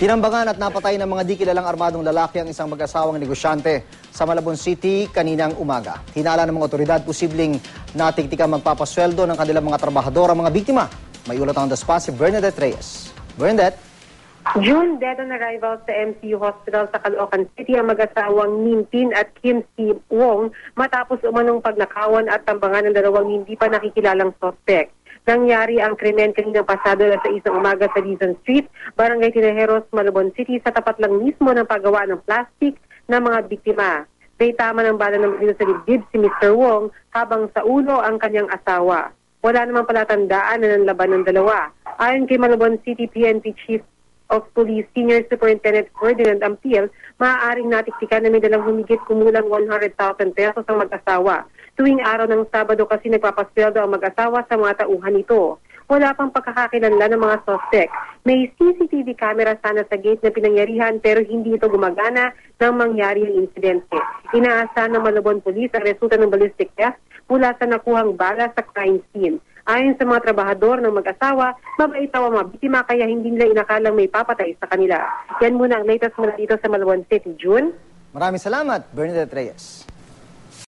Tinambangan at napatay ng mga di kilalang armadong lalaki ang isang mag-asawang negosyante sa Malabon City kaninang umaga. Hinala ng mga otoridad, posibleng natiktikang magpapasweldo ng kanilang mga trabahador ang mga biktima. May ulat ang daspa si Bernadette Reyes. Bernadette? June, dead on arrival sa MCU Hospital sa Caloocan City ang mag-asawang Min Tin at Kim Si Wong matapos umanong pagnakawan at tambangan ng dalawang hindi pa nakikilalang suspect. Nangyari ang krimen kaninang pasado na sa isang umaga sa Dizon Street, Barangay Tinajeros, Malabon City, sa tapat lang mismo ng paggawa ng plastic ng mga biktima. May tama ng bala ng baril sa dibdib si Mr. Wong habang sa ulo ang kanyang asawa. Wala namang palatandaan na nanlaban ng dalawa. Ayon kay Malabon City PNP Chief of Police Senior Superintendent Ferdinand Ampiel, maaaring natiktikan na may dalang humigit kumulang 100,000 pesos ang mag-asawa. Tuwing araw ng Sabado kasi nagpapasweldo ang mag-asawa sa mga tauhan nito. Wala pang pagkakakilanlan ng mga suspect. May CCTV camera sana sa gate na pinangyarihan pero hindi ito gumagana nang mangyari ang insidente. Inaasahan ng Malabon Police ang resulta ng ballistic test mula sa nakuhang bala sa crime scene. Ayon sa mga trabahador ng mag-asawa, mabait ang mga biktima kaya hindi nila inakalang may papatay sa kanila. Yan muna ang latest mula dito sa Malabon City, June. Maraming salamat, Bernadette Reyes.